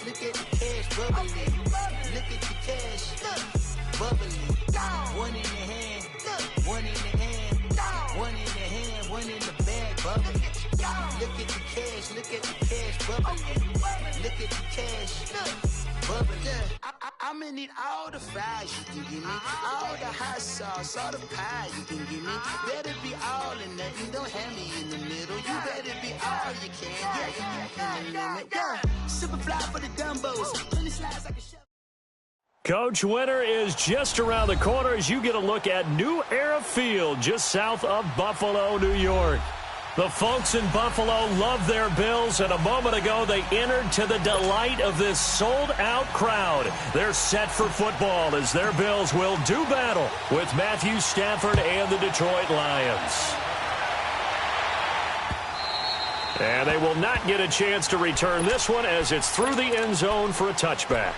look at the cash bubbly. Look at the cash, bubbly. One in the hand, one in the hand, one in the hand, one in the bag, bubbly. Look at the cash bubbly. Look at the cash, bubbly. I'ma need all the fries you can give me, all the hot sauce, all the pie you can give me. Better be all in nothing, don't have me in the middle. You better be all you can, yeah. Super fly for the Dumbos, 20 slides like a shell. Coach, winter is just around the corner as you get a look at New Era Field just south of Buffalo, New York. The folks in Buffalo love their Bills, and a moment ago they entered to the delight of this sold-out crowd. They're set for football as their Bills will do battle with Matthew Stafford and the Detroit Lions. And they will not get a chance to return this one as it's through the end zone for a touchback.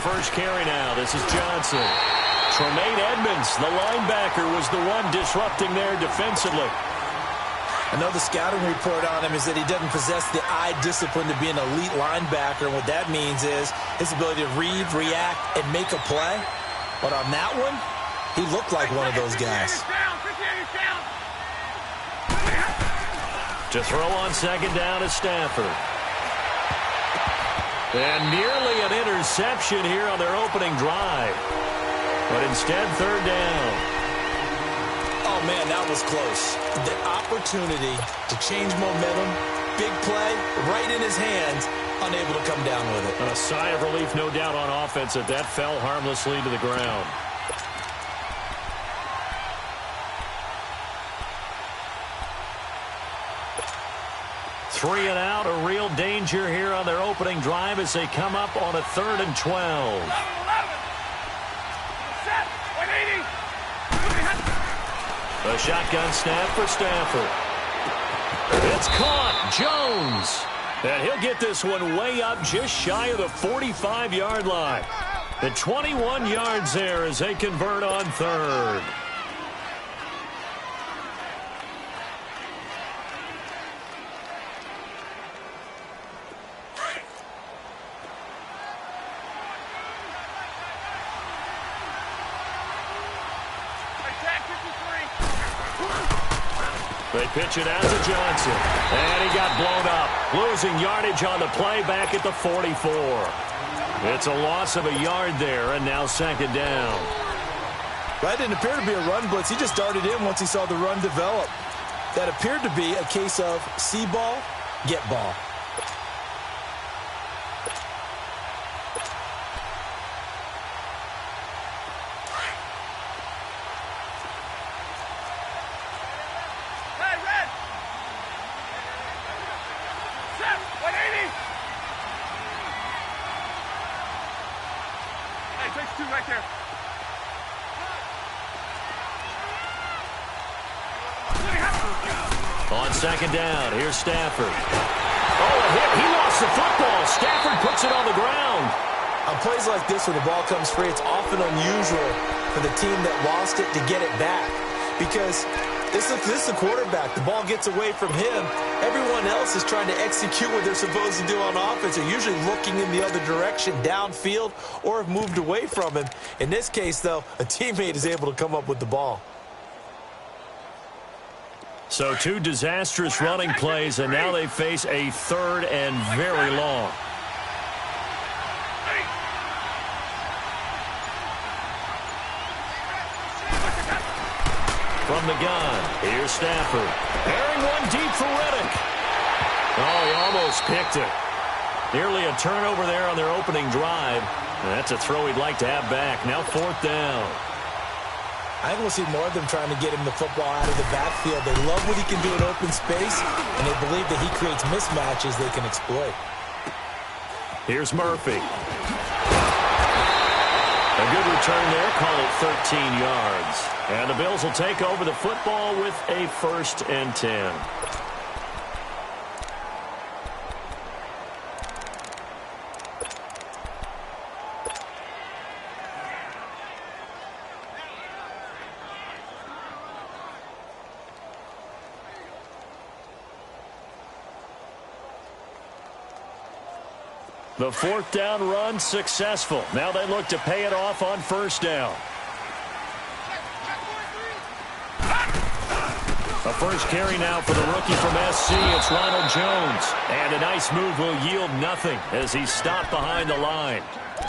First carry now. This is Johnson. Tremaine Edmonds, the linebacker, was the one disrupting there defensively. I know the scouting report on him is that he doesn't possess the eye discipline to be an elite linebacker. And what that means is his ability to read, react, and make a play. But on that one, he looked like one of those guys. To throw on second down is Stafford. And nearly an interception here on their opening drive. But instead, third down. Oh, man, that was close. The opportunity to change momentum, big play, right in his hands, unable to come down with it. And a sigh of relief, no doubt, on offense that fell harmlessly to the ground. Three and out, a real danger here on their opening drive as they come up on a 3rd and 12. A shotgun snap for Stafford. It's caught. Jones. And he'll get this one way up just shy of the 45-yard line. The 21 yards there as they convert on 3rd. They pitch it out to Johnson. And he got blown up. Losing yardage on the play back at the 44. It's a loss of a yard there, and now second down. That didn't appear to be a run blitz. He just darted in once he saw the run develop. That appeared to be a case of see ball, get ball. On second down, here's Stafford. Oh, a hit. He lost the football. Stafford puts it on the ground. On plays like this, when the ball comes free, it's often unusual for the team that lost it to get it back. Because this is the quarterback. The ball gets away from him. Everyone else is trying to execute what they're supposed to do on offense. They're usually looking in the other direction, downfield, or have moved away from him. In this case, though, a teammate is able to come up with the ball. So two disastrous running plays, and now they face a 3rd and very long. From the gun, here's Stafford. Airing one deep for Reddick. Oh, he almost picked it. Nearly a turnover there on their opening drive. And that's a throw he'd like to have back. Now 4th down. I think we'll see more of them trying to get him the football out of the backfield. They love what he can do in open space, and they believe that he creates mismatches they can exploit. Here's Murphy. A good return there, call it 13 yards. And the Bills will take over the football with a 1st and 10. The fourth down run successful. Now they look to pay it off on first down. A first carry now for the rookie from SC. It's Ronald Jones. And a nice move will yield nothing as he's stopped behind the line.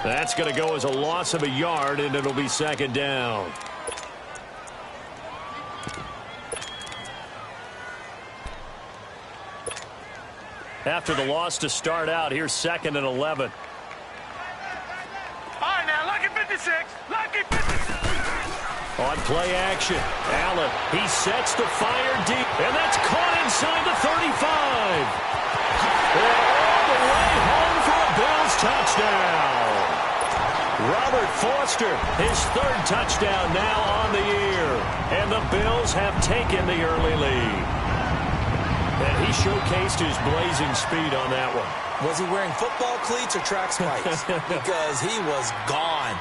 That's going to go as a loss of a yard, and it'll be second down. After the loss to start out, here's 2nd and 11. All right, now, lucky 56. Lucky 56. On play action, Allen, he sets the fire deep, and that's caught inside the 35. And all the way home for a Bills touchdown. Robert Foster, his 3rd touchdown now on the year. And the Bills have taken the early lead. And he showcased his blazing speed on that one. Was he wearing football cleats or track spikes? Because he was gone.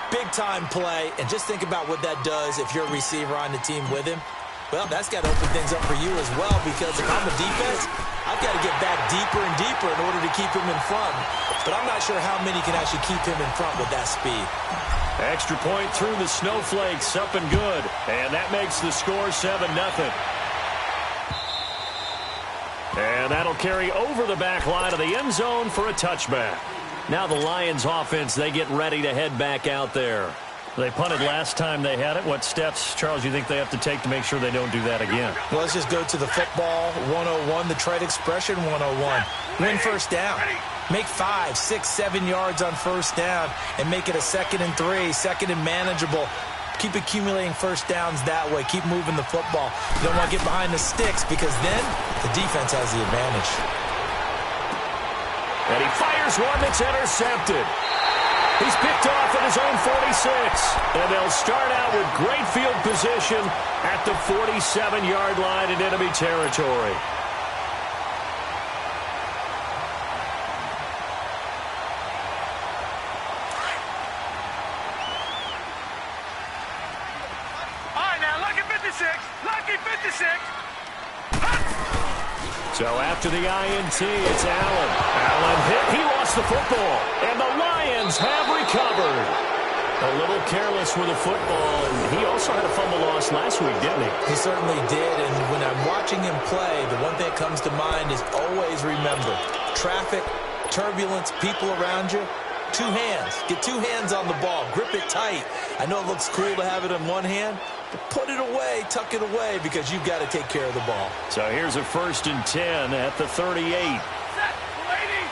Big-time play, and just think about what that does if you're a receiver on the team with him. Well, that's got to open things up for you as well, because if I'm a defense, I've got to get back deeper and deeper in order to keep him in front. But I'm not sure how many can actually keep him in front with that speed. Extra point through the snowflakes, up and good. And that makes the score 7-0. And that'll carry over the back line of the end zone for a touchback. Now the Lions offense, they get ready to head back out there. They punted last time they had it. What steps, Charles, you think they have to take to make sure they don't do that again? Well, let's just go to the football 101, the trade expression 101. Win first down. Make 5, 6, 7 yards on first down and make it a 2nd and 3, 2nd and manageable. Keep accumulating first downs that way. Keep moving the football. You don't want to get behind the sticks because then the defense has the advantage. And he fires one that's intercepted. He's picked off at his own 46. And they'll start out with great field position at the 47-yard line in enemy territory. All right, now, lucky 56. Lucky 56. So after the INT, it's Allen. Allen hit. He lost the football. And the Lions have recovered. A little careless with the football. And he also had a fumble loss last week, didn't he? He certainly did. And when I'm watching him play, the one thing that comes to mind is always remember, traffic, turbulence, people around you. 2 hands. Get 2 hands on the ball. Grip it tight. I know it looks cool to have it in one hand, but put it away, tuck it away, because you've got to take care of the ball. So here's a 1st and 10 at the 38. Set, lady.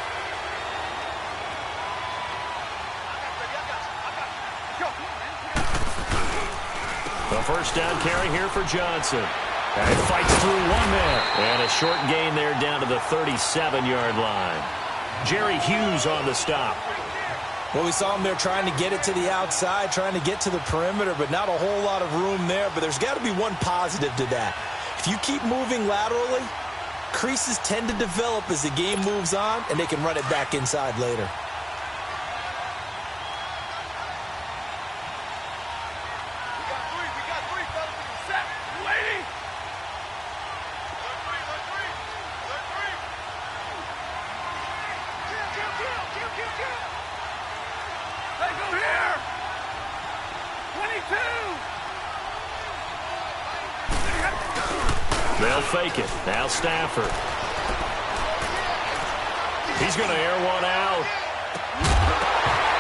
The first down carry here for Johnson. And fights through one man. And a short gain there down to the 37-yard line. Jerry Hughes on the stop. Well, we saw him there trying to get it to the outside, trying to get to the perimeter, but not a whole lot of room there. But there's got to be one positive to that. If you keep moving laterally, creases tend to develop as the game moves on, and they can run it back inside later. We got three, fellas. Set, lady. Kill. They go here. 22. They'll fake it. Now Stafford. He's going to air one out.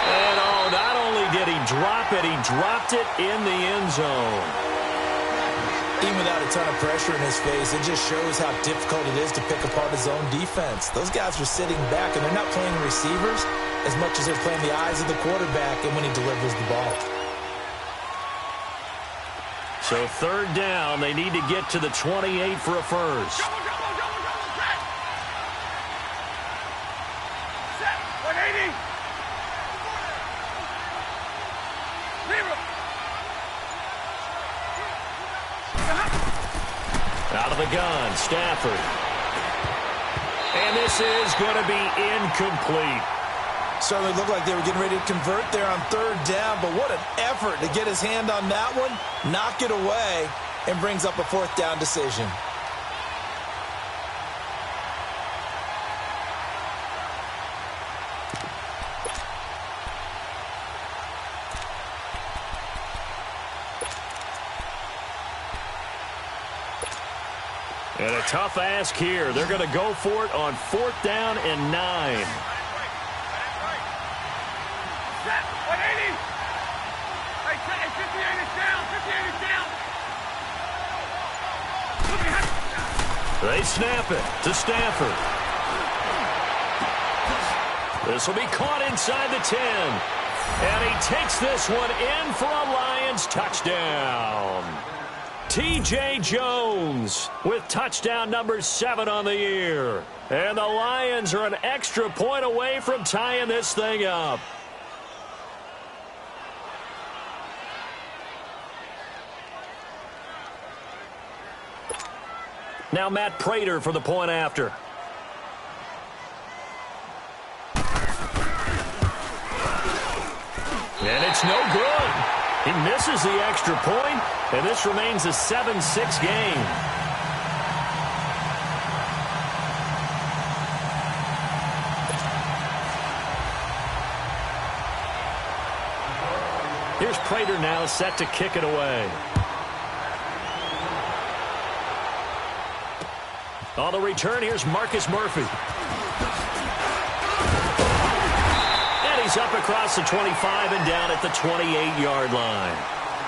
And not only did he drop it, he dropped it in the end zone. Even without a ton of pressure in his face, it just shows how difficult it is to pick apart his own defense. Those guys are sitting back, and they're not playing receivers as much as they're playing the eyes of the quarterback and when he delivers the ball. So 3rd down, they need to get to the 28 for a first. Set, 180. Out of the gun, Stafford. And this is going to be incomplete. Certainly looked like they were getting ready to convert there on 3rd down, but what an effort to get his hand on that one, knock it away, and brings up a 4th down decision. And a tough ask here. They're going to go for it on 4th down and 9. Set. 180. Hey, 58 is down. 58 is down. They snap it to Stafford. This will be caught inside the 10. And he takes this one in for a Lions touchdown. T.J. Jones with touchdown number 7 on the year. And the Lions are an extra point away from tying this thing up. Now Matt Prater for the point after. And it's no good. He misses the extra point, and this remains a 7-6 game. Here's Prater now set to kick it away. On the return, here's Marcus Murphy. He's up across the 25 and down at the 28-yard line.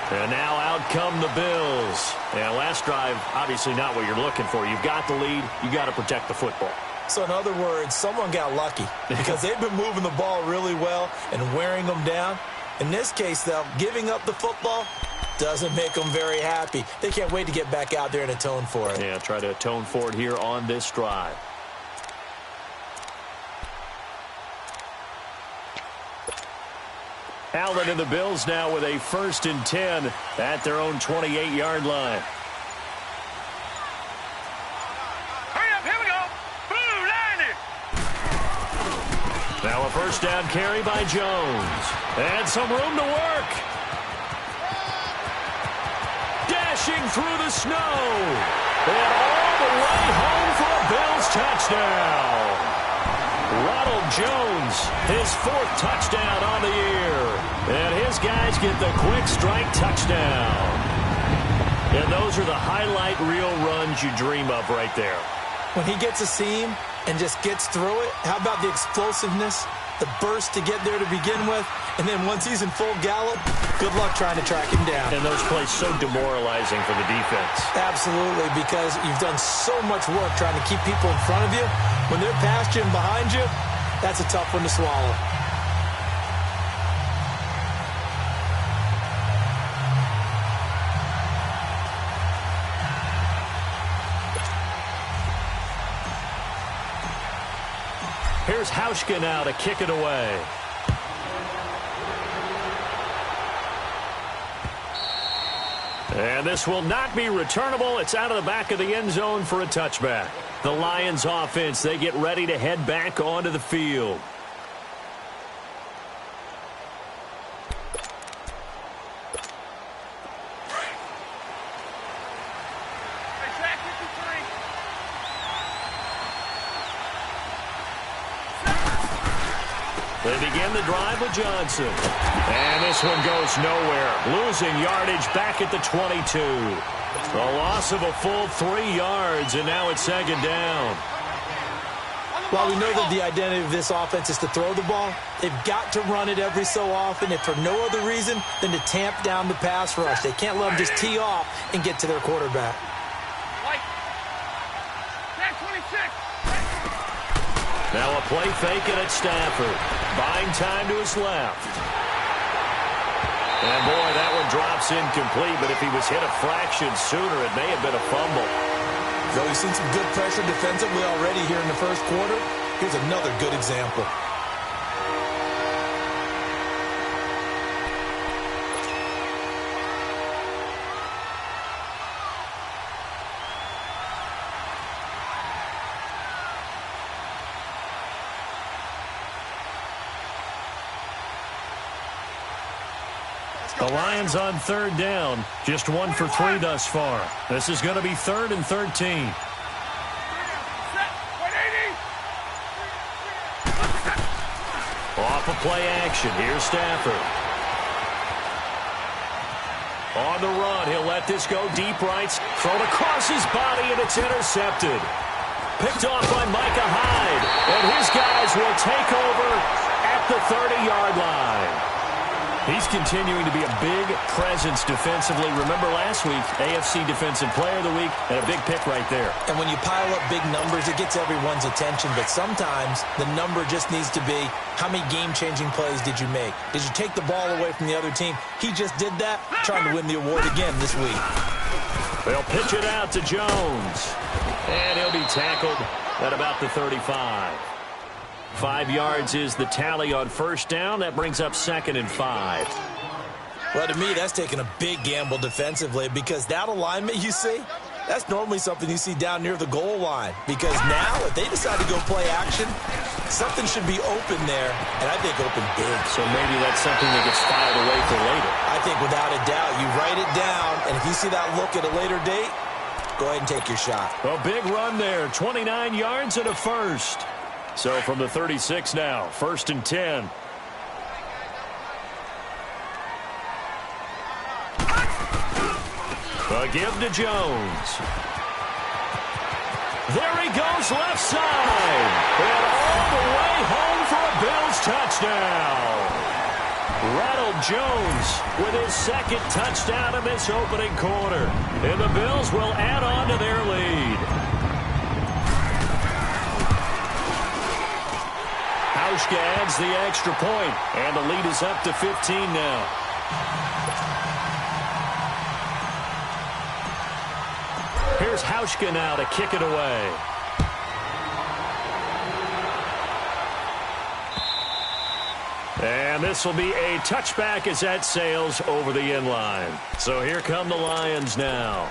And now out come the Bills. And last drive, obviously not what you're looking for. You've got the lead. You got to protect the football. So in other words, someone got lucky because they've been moving the ball really well and wearing them down. In this case, though, giving up the football doesn't make them very happy. They can't wait to get back out there and atone for it. Yeah, try to atone for it here on this drive. Allen and the Bills now with a 1st and 10 at their own 28-yard line. Hurry up, here we go. Boom, line it. Now a 1st down carry by Jones. And some room to work. Dashing through the snow. And all the way home for a Bills touchdown. Ronald Jones, his 4th touchdown on the year. And his guys get the quick strike touchdown. And those are the highlight reel runs you dream of right there. When he gets a seam and just gets through it, how about the explosiveness, the burst to get there to begin with, and then once he's in full gallop, good luck trying to track him down. And those plays so demoralizing for the defense. Absolutely, because you've done so much work trying to keep people in front of you. When they're past you and behind you, that's a tough one to swallow. Here's Hauschka now to kick it away. And this will not be returnable. It's out of the back of the end zone for a touchback. The Lions offense, they get ready to head back onto the field. They begin the drive with Johnson. And this one goes nowhere. Losing yardage back at the 22. A loss of a full 3 yards, and now it's 2nd down. While we know that the identity of this offense is to throw the ball, they've got to run it every so often, if for no other reason than to tamp down the pass rush. They can't let them just tee off and get to their quarterback. Now a play fake it at Stafford. Buying time to his left. And boy, that one drops incomplete, but if he was hit a fraction sooner, it may have been a fumble. Though we've seen some good pressure defensively already here in the first quarter, here's another good example. The Lions on 3rd down. Just 1 for 3 thus far. This is going to be 3rd and 13. Off of play action, here's Stafford. On the run, he'll let this go deep right. Thrown across his body, and it's intercepted. Picked off by Micah Hyde. And his guys will take over at the 30-yard line. He's continuing to be a big presence defensively. Remember last week, AFC Defensive Player of the Week, and a big pick right there. And when you pile up big numbers, it gets everyone's attention. But sometimes the number just needs to be, how many game-changing plays did you make? Did you take the ball away from the other team? He just did that, trying to win the award again this week. They'll pitch it out to Jones. And he'll be tackled at about the 35. 5 yards is the tally on first down. That brings up 2nd and 5. Well, to me, that's taking a big gamble defensively because that alignment you see, that's normally something you see down near the goal line. Because now, if they decide to go play action, something should be open there, and I think open big. So maybe that's something that gets filed away for later. I think without a doubt, you write it down, and if you see that look at a later date, go ahead and take your shot. A big run there, 29 yards and a first. So from the 36 now, 1st and 10. A give to Jones. There he goes left side. And all the way home for a Bills touchdown. Ronald Jones with his 2nd touchdown in this opening quarter. And the Bills will add on to their lead. Hauschka adds the extra point, and the lead is up to 15 now. Here's Hauschka now to kick it away. And this will be a touchback as that sails over the end line. So here come the Lions now.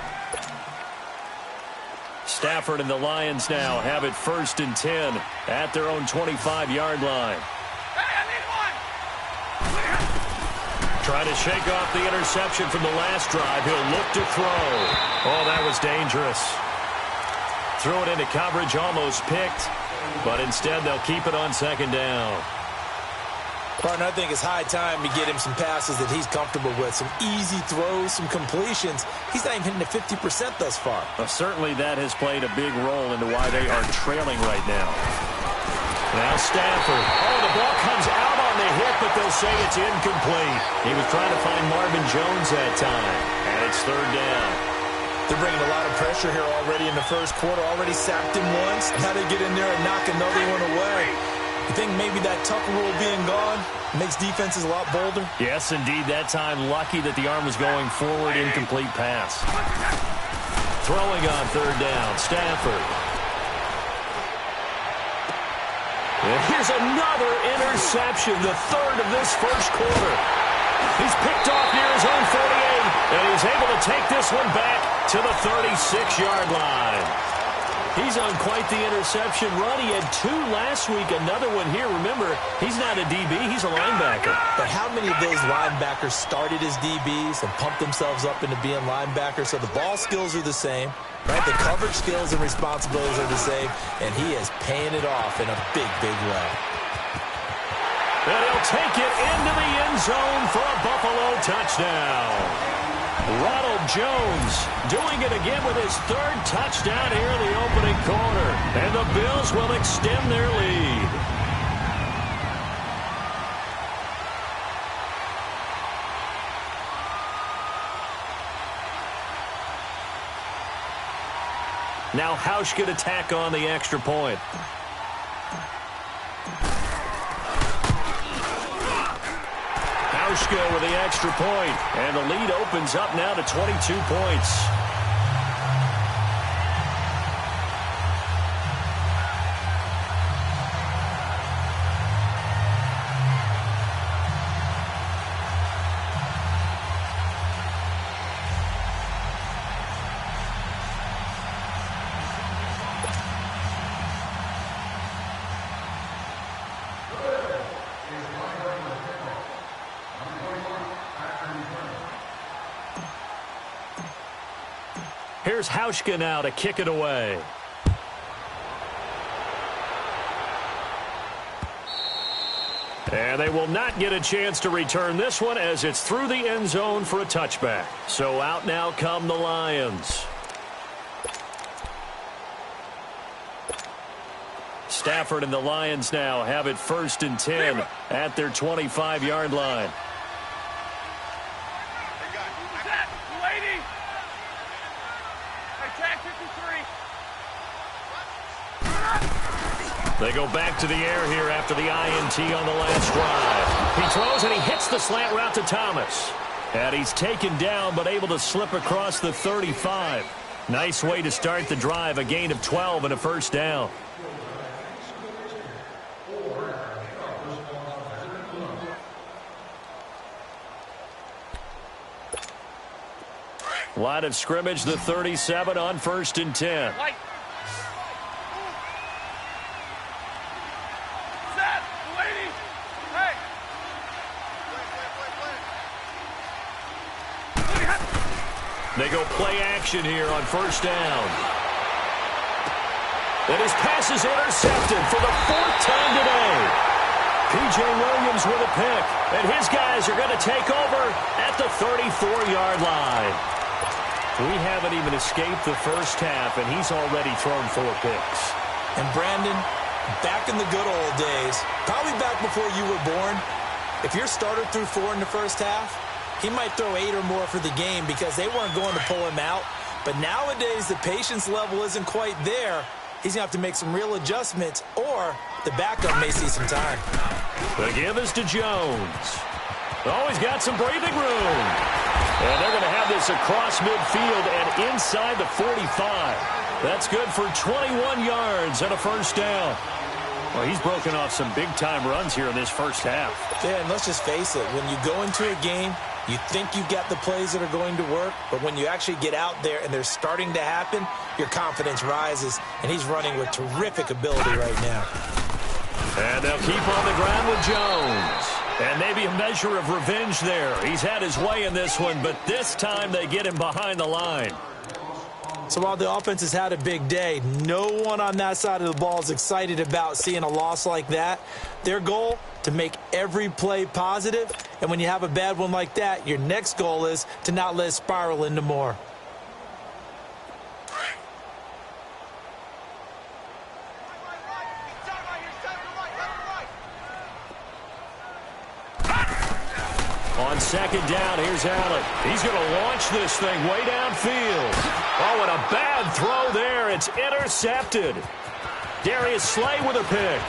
Stafford and the Lions now have it 1st and 10 at their own 25-yard line. Trying to shake off the interception from the last drive. He'll look to throw. Oh, that was dangerous. Threw it into coverage, almost picked, but instead they'll keep it on 2nd down. Partner, I think it's high time to get him some passes that he's comfortable with. Some easy throws, some completions. He's not even hitting at 50% thus far. Well, certainly that has played a big role into why they are trailing right now. Now Stafford. Oh, the ball comes out on the hit, but they'll say it's incomplete. He was trying to find Marvin Jones that time, and it's 3rd down. They're bringing a lot of pressure here already in the first quarter. Already sacked him once. Now they get in there and knock another one away. You think maybe that Tucker rule being gone makes defenses a lot bolder? Yes, indeed. That time, lucky that the arm was going forward. Incomplete pass. Throwing on 3rd down, Stafford. And here's another interception, the 3rd of this first quarter. He's picked off near his own 48, and he's able to take this one back to the 36-yard line. He's on quite the interception run. He had 2 last week, another one here. Remember, he's not a DB, he's a linebacker. But how many of those linebackers started as DBs and pumped themselves up into being linebackers? So the ball skills are the same, right? The coverage skills and responsibilities are the same, and he is paying it off in a big, big way. And he'll take it into the end zone for a Buffalo touchdown. Ronald Jones doing it again with his 3rd touchdown here in the opening quarter. And the Bills will extend their lead. Now Hauschka to tack on the extra point. Hauschka with the extra point, and the lead opens up now to 22 points. Here's Hauschka now to kick it away. And they will not get a chance to return this one as it's through the end zone for a touchback. So out now come the Lions. Stafford and the Lions now have it 1st and 10 at their 25-yard line. They go back to the air here after the INT on the last drive. He throws and he hits the slant route to Thomas. And he's taken down but able to slip across the 35. Nice way to start the drive, a gain of 12 and a first down. Line of scrimmage, the 37 on 1st and 10. They go play action here on 1st down. And his pass is intercepted for the 4th time today. P.J. Williams with a pick. And his guys are going to take over at the 34-yard line. We haven't even escaped the first half, and he's already thrown 4 picks. And Brandon, back in the good old days, probably back before you were born, if your starter threw 4 in the first half, he might throw 8 or more for the game because they weren't going to pull him out. But nowadays, the patience level isn't quite there. He's going to have to make some real adjustments, or the backup may see some time. The give is to Jones. Oh, he's got some breathing room. And they're going to have this across midfield and inside the 45. That's good for 21 yards and a first down. Well, he's broken off some big-time runs here in this first half. Yeah, and let's just face it. When you go into a game, you think you've got the plays that are going to work, but when you actually get out there and they're starting to happen, your confidence rises, and he's running with terrific ability right now. And they'll keep on the ground with Jones. And maybe a measure of revenge there. He's had his way in this one, but this time they get him behind the line. So while the offense has had a big day, no one on that side of the ball is excited about seeing a loss like that. Their goal, to make every play positive. And when you have a bad one like that, your next goal is to not let it spiral into more. On 2nd down, here's Allen. He's going to launch this thing way downfield. Oh, and a bad throw there. It's intercepted. Darius Slay with a pick.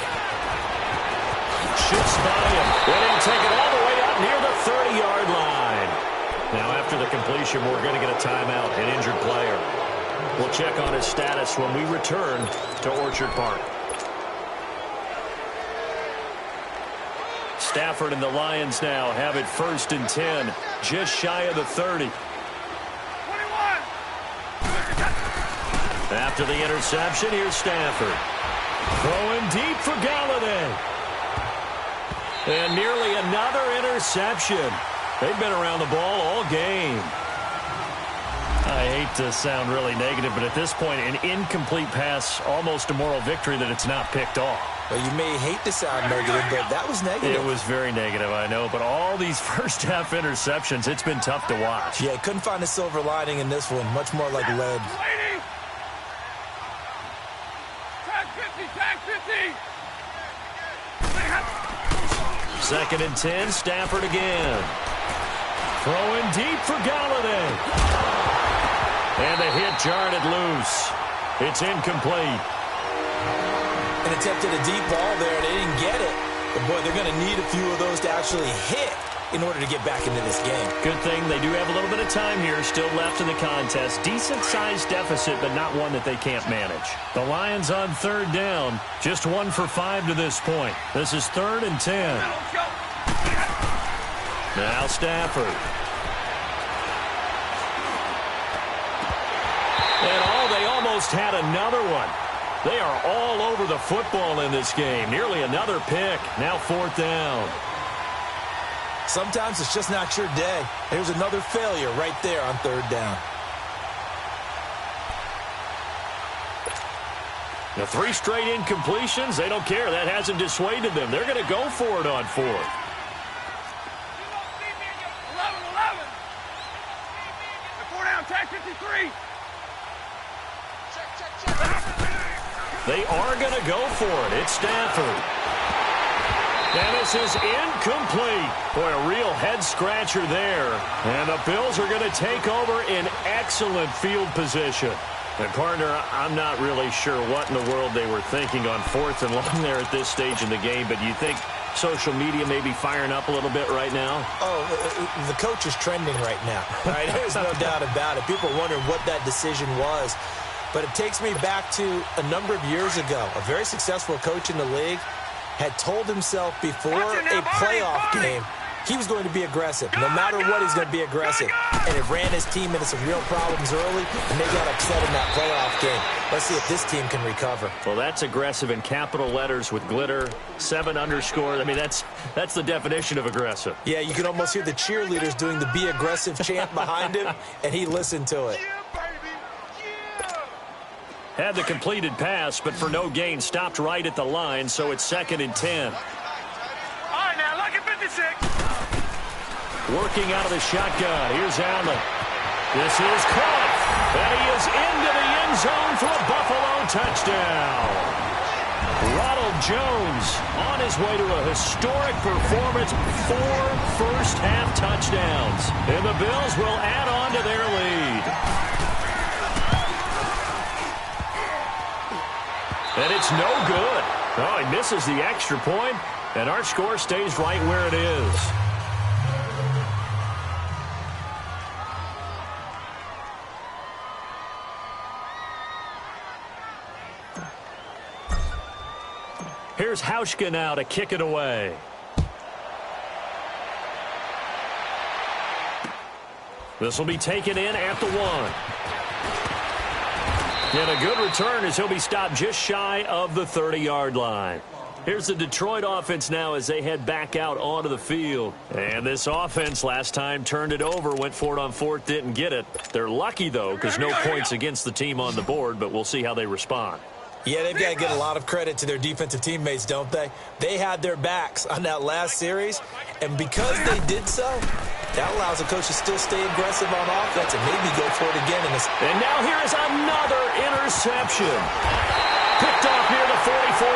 Shifts by him. And he'll take it all the way out near the 30-yard line. Now, after the completion, we're going to get a timeout, an injured player. We'll check on his status when we return to Orchard Park. Stafford and the Lions now have it 1st and 10, just shy of the 30. 21. After the interception, here's Stafford. Throwing deep for Galladay. And nearly another interception. They've been around the ball all game. I hate to sound really negative, but at this point, an incomplete pass, almost a moral victory that it's not picked off. Well, you may hate to sound negative, but that was negative. It was very negative, I know. But all these first-half interceptions, it's been tough to watch. Yeah, couldn't find a silver lining in this one. Much more like lead. Tag 50, tag 50. 2nd and 10, Stafford again. Throwing deep for Galladay. And the hit jarred it loose. It's incomplete. And attempted a deep ball there, and they didn't get it. But, boy, they're going to need a few of those to actually hit in order to get back into this game. Good thing they do have a little bit of time here still left in the contest. Decent-sized deficit, but not one that they can't manage. The Lions on 3rd down, just 1 for 5 to this point. This is 3rd and 10. Now Stafford. And they almost had another one. They are all over the football in this game. Nearly another pick. Now 4th down. Sometimes it's just not your day. There's another failure right there on 3rd down. The 3 straight incompletions, they don't care. That hasn't dissuaded them. They're going to go for it on 4th. 11-11. 4 down, tag 53. They are going to go for it. It's Stafford. And this is incomplete. Boy, a real head-scratcher there. And the Bills are going to take over in excellent field position. And, partner, I'm not really sure what in the world they were thinking on 4th and long there at this stage in the game, but you think social media may be firing up a little bit right now? Oh, the coach is trending right now. Right? There's no doubt about it. People are wondering what that decision was. But it takes me back to a number of years ago. A very successful coach in the league had told himself before a playoff game he was going to be aggressive. No matter what, he's going to be aggressive. And it ran his team into some real problems early, and they got upset in that playoff game. Let's see if this team can recover. Well, that's aggressive in capital letters with glitter, 7 underscore. I mean, that's the definition of aggressive. Yeah, you can almost hear the cheerleaders doing the be aggressive chant behind him, and he listened to it. Had the completed pass, but for no gain, stopped right at the line, so it's 2nd and 10. All right, now, look at 56. Working out of the shotgun. Here's Allen. This is caught. And he is into the end zone for a Buffalo touchdown. Ronald Jones on his way to a historic performance. 4 first-half touchdowns. And the Bills will add on to their lead. And it's no good. Oh, he misses the extra point, and our score stays right where it is. Here's Hauschka now to kick it away. This will be taken in at the 1. And a good return as he'll be stopped just shy of the 30-yard line. Here's the Detroit offense now as they head back out onto the field. And this offense last time turned it over, went for it on 4th, didn't get it. They're lucky, though, because no points against the team on the board, but we'll see how they respond. Yeah, they've got to get a lot of credit to their defensive teammates, don't they? They had their backs on that last series, and because they did so, that allows the coach to still stay aggressive on offense and maybe go for it again. And now here is another interception. Picked off near the 44.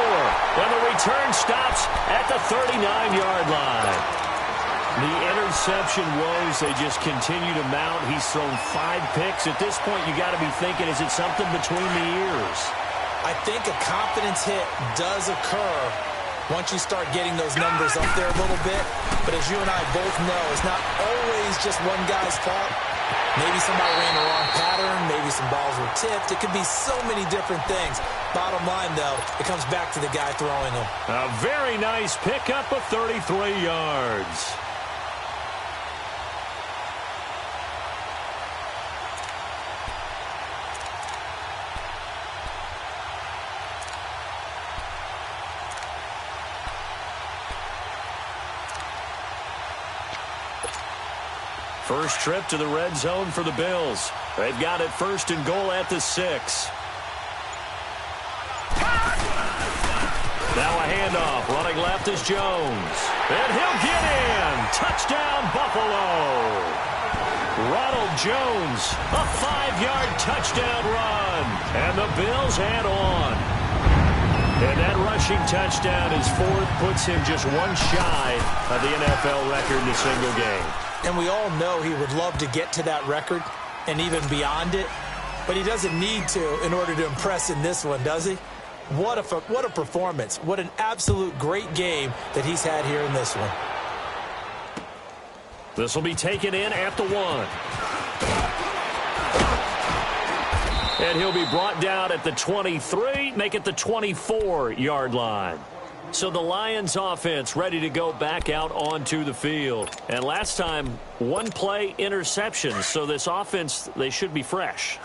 And the return stops at the 39-yard line. The interception woes, they just continue to mount. He's thrown 5 picks. At this point, you got to be thinking, is it something between the ears? I think a confidence hit does occur once you start getting those numbers up there a little bit. But as you and I both know, it's not always just one guy's fault. Maybe somebody ran the wrong pattern. Maybe some balls were tipped. It could be so many different things. Bottom line, though, it comes back to the guy throwing them. A very nice pickup of 33 yards. First trip to the red zone for the Bills. They've got it 1st and goal at the 6. Now a handoff. Running left is Jones. And he'll get in. Touchdown, Buffalo. Ronald Jones, a 5-yard touchdown run. And the Bills add on. And that rushing touchdown is 4th, puts him just 1 shy of the NFL record in a single game. And we all know he would love to get to that record and even beyond it, but he doesn't need to in order to impress in this one, does he? What a performance. What an absolute great game that he's had here in this one. This will be taken in at the 1. And he'll be brought down at the 23, make it the 24-yard line. So the Lions offense ready to go back out onto the field. And last time, 1 play interception. So this offense, they should be fresh.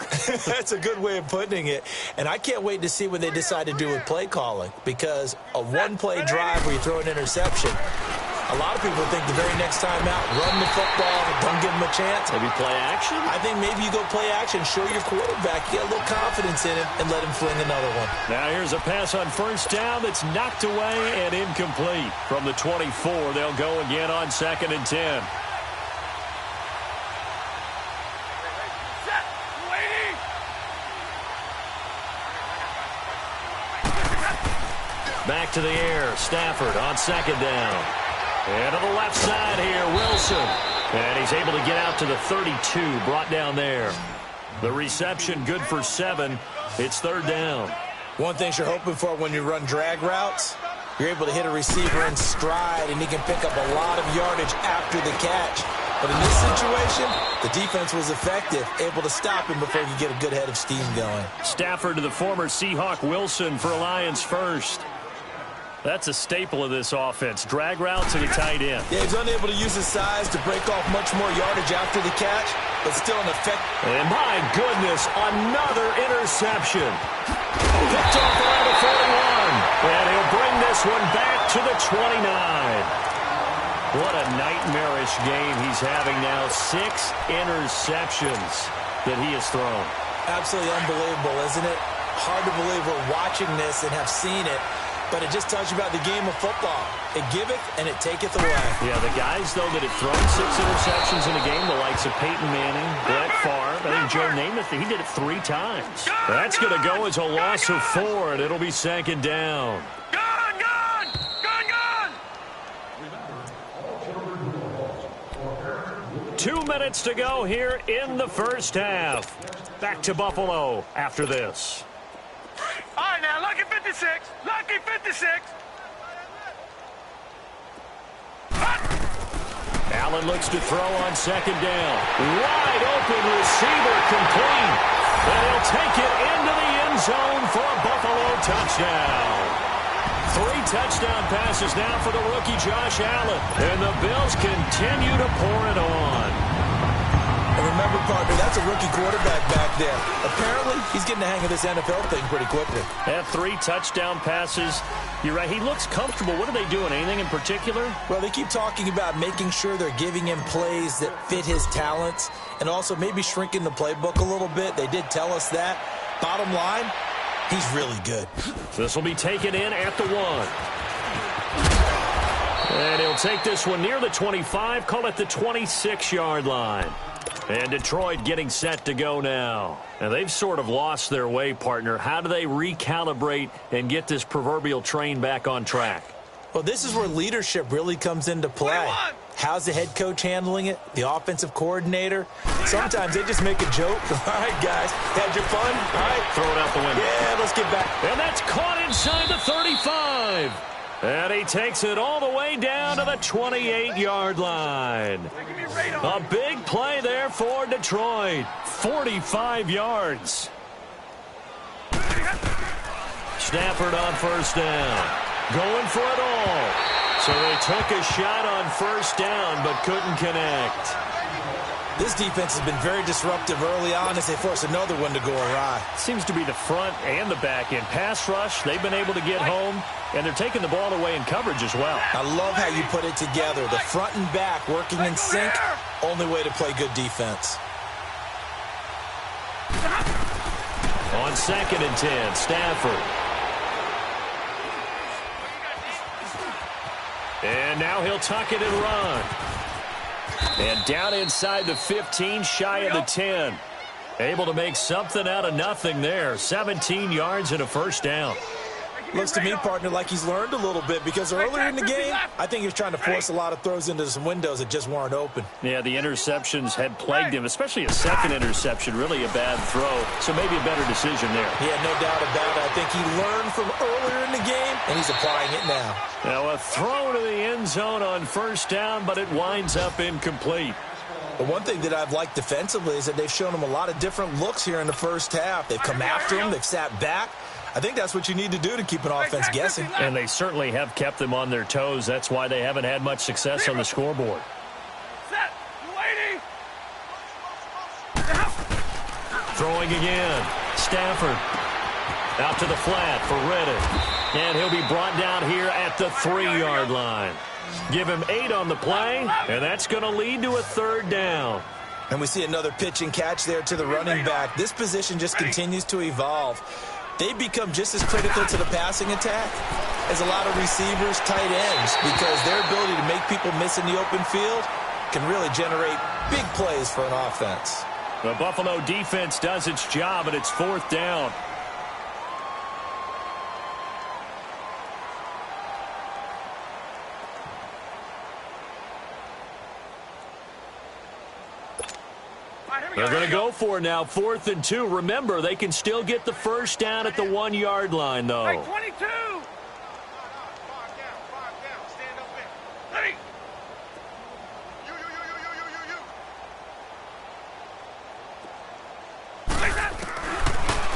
That's a good way of putting it. And I can't wait to see what they decide to do with play calling. Because a 1-play drive where you throw an interception, A lot of people think the very next time out, run the football, don't give him a chance. Maybe play action? I think maybe you go play action, show your quarterback, get a little confidence in him, and let him fling another one. Now here's a pass on first down that's knocked away and incomplete. From the 24, they'll go again on 2nd and 10. Back to the air. Stafford on 2nd down. And to the left side here, Wilson. And he's able to get out to the 32, brought down there. The reception good for 7. It's 3rd down. One thing you're hoping for when you run drag routes, you're able to hit a receiver in stride, and he can pick up a lot of yardage after the catch. But in this situation, the defense was effective, able to stop him before he could get a good head of steam going. Stafford to the former Seahawk Wilson for Lions first. That's a staple of this offense. Drag routes and a tight end. Yeah, he's unable to use his size to break off much more yardage after the catch, but still an effect. And my goodness, another interception. Picked off around the 41. And he'll bring this one back to the 29. What a nightmarish game he's having now. 6 interceptions that he has thrown. Absolutely unbelievable, isn't it? Hard to believe we're watching this and have seen it. But it just tells you about the game of football. It giveth and it taketh away. Yeah, the guys, though, that have thrown 6 interceptions in a game, the likes of Peyton Manning, Brett Favre, I think Joe Namath, he did it 3 times. That's going to go as a loss of 4, and it'll be 2nd down. 2 minutes to go here in the first half. Back to Buffalo after this. All right, now, lucky 56. Lucky 56. Allen looks to throw on 2nd down. Wide open receiver complete. And he'll take it into the end zone for a Buffalo touchdown. 3 touchdown passes now for the rookie Josh Allen. And the Bills continue to pour it on. And remember, partner, that's a rookie quarterback back there. Apparently, he's getting the hang of this NFL thing pretty quickly. Have 3 touchdown passes. You're right. He looks comfortable. What are they doing? Anything in particular? Well, they keep talking about making sure they're giving him plays that fit his talents and also maybe shrinking the playbook a little bit. They did tell us that. Bottom line, he's really good. This will be taken in at the 1. And he'll take this one near the 25, call it the 26-yard line. And Detroit getting set to go now. And they've sort of lost their way, partner. How do they recalibrate and get this proverbial train back on track? Well, this is where leadership really comes into play. 21. How's the head coach handling it? The offensive coordinator? Sometimes they just make a joke. All right, guys, had your fun? All right. Throw it out the window. Yeah, let's get back. And that's caught inside the 35. And he takes it all the way down to the 28-yard line. A big play there for Detroit. 45 yards. Stafford on first down. Going for it all. So they took a shot on first down but couldn't connect. This defense has been very disruptive early on as they force another one to go awry. Seems to be the front and the back end. Pass rush, they've been able to get home, and they're taking the ball away in coverage as well. I love how you put it together. The front and back working in sync, only way to play good defense. On 2nd and 10, Stafford. And now he'll tuck it and run. And down inside the 15, shy of the 10. Able to make something out of nothing there. 17 yards and a first down. Looks to me, partner, like he's learned a little bit because earlier in the game, I think he was trying to force a lot of throws into some windows that just weren't open. Yeah, the interceptions had plagued him, especially a second interception, really a bad throw. So maybe a better decision there. Yeah, no doubt about it. I think he learned from earlier in the game, and he's applying it now. Now a throw to the end zone on first down, but it winds up incomplete. But one thing that I've liked defensively is that they've shown him a lot of different looks here in the first half. They've come after him. They've sat back. I think that's what you need to do to keep an offense guessing. And they certainly have kept them on their toes. That's why they haven't had much success on the scoreboard. Set. Waiting. Throwing again. Stafford out to the flat for Reddick. And he'll be brought down here at the 3-yard line. Give him 8 on the play, and that's going to lead to a 3rd down. And we see another pitch and catch there to the running back. This position just continues to evolve. They become just as critical to the passing attack as a lot of receivers, tight ends, because their ability to make people miss in the open field can really generate big plays for an offense. The Buffalo defense does its job, and it's 4th down. They're going to go for it now, 4th and 2. Remember, they can still get the 1st down at the 1-yard line, though. Hey, 22! 5 down. Stand up there. Ready? You.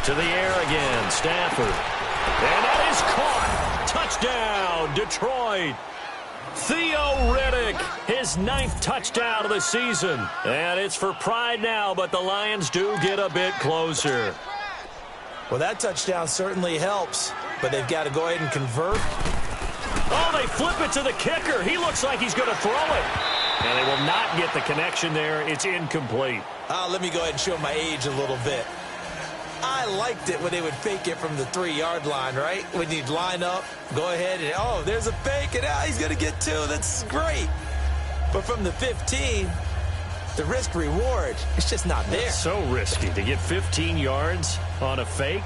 To the air again, Stafford. And that is caught. Touchdown, Detroit. Theo Riddick, his 9th touchdown of the season. And it's for pride now, but the Lions do get a bit closer. Well, that touchdown certainly helps, but they've got to go ahead and convert. Oh, they flip it to the kicker. He looks like he's going to throw it. And they will not get the connection there. It's incomplete. Let me go ahead and show my age a little bit. I liked it when they would fake it from the 3-yard line, right? When you'd line up, go ahead, and, oh, there's a fake, and he's going to get 2. That's great. But from the 15, the risk-reward, it's just not there. It's so risky to get 15 yards on a fake.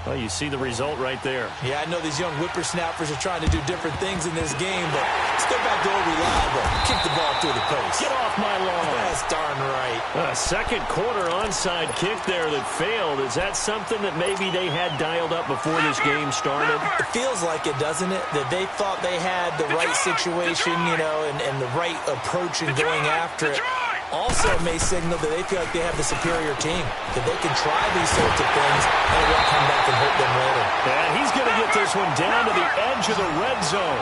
Well, you see the result right there. Yeah, I know these young whippersnappers are trying to do different things in this game, but let's go back to old reliable. Kick the ball through the post. Get off my lawn. That's darn right. A second quarter onside kick there that failed. Is that something that maybe they had dialed up before this game started? It feels like it, doesn't it? That they thought they had the right situation, and the right approach in going after it. Also may signal that they feel like they have the superior team, that they can try these sorts of things and it won't come back and hurt them later. And he's going to get this one down to the edge of the red zone.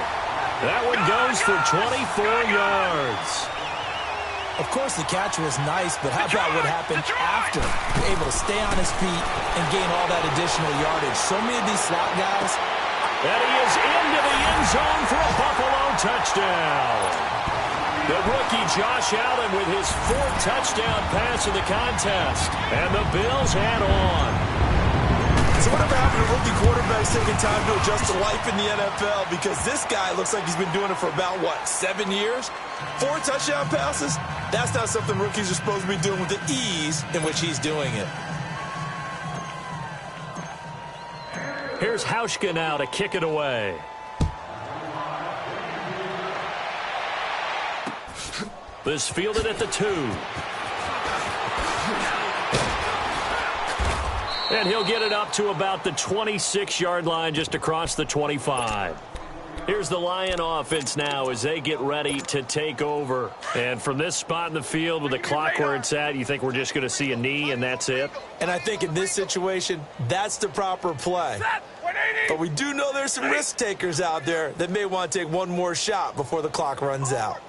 That one goes for 24 yards. Of course, the catch was nice, but how about what happened after? Able to stay on his feet and gain all that additional yardage. So many of these slot guys. And he is into the end zone for a Buffalo touchdown. The rookie Josh Allen with his 4th touchdown pass of the contest. And the Bills head on. So whatever happened to rookie quarterbacks taking time to adjust to life in the NFL? Because this guy looks like he's been doing it for about, 7 years? 4 touchdown passes? That's not something rookies are supposed to be doing with the ease in which he's doing it. Here's Hauschka now to kick it away. This fielded at the 2. And he'll get it up to about the 26-yard line, just across the 25. Here's the Lion offense now as they get ready to take over. And from this spot in the field with the clock where it's at, you think we're just going to see a knee and that's it? And I think in this situation, that's the proper play. But we do know there's some risk takers out there that may want to take one more shot before the clock runs out.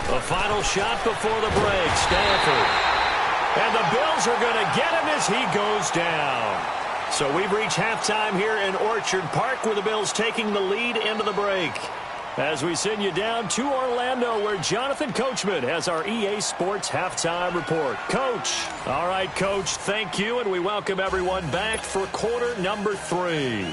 The final shot before the break, Stanford. And the Bills are going to get him as he goes down. So we've reached halftime here in Orchard Park with the Bills taking the lead into the break. As we send you down to Orlando where Jonathan Coachman has our EA Sports Halftime Report. Coach. All right, Coach, thank you, and we welcome everyone back for quarter number 3.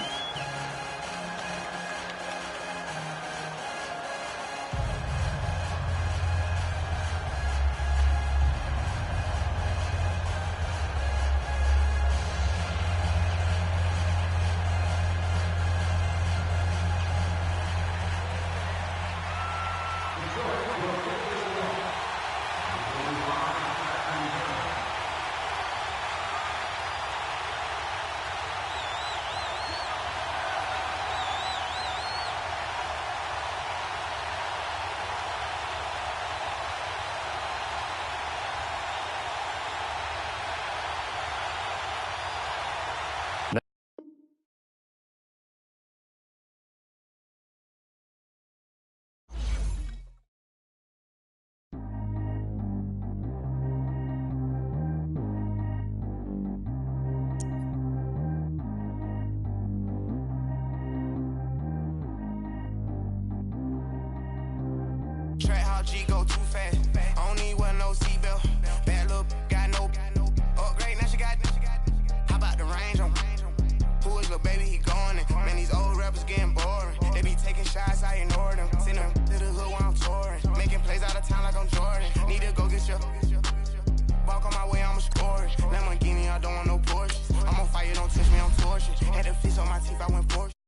Dog G go too fast. I don't need wear no seatbelt. Bad little got no upgrade. Now she got. How about the range on? Who is little baby? He going in. Man, these old rappers getting boring. They be taking shots, I ignore them. Send them to the hood while I'm touring. Making plays out of town like I'm Jordan. Need to go get your. Walk on my way, I'ma score it. Lamborghini, I don't want no Porsches. I'm on fire, don't touch me, I'm tortured. Had a fist on my teeth, I went Porsche.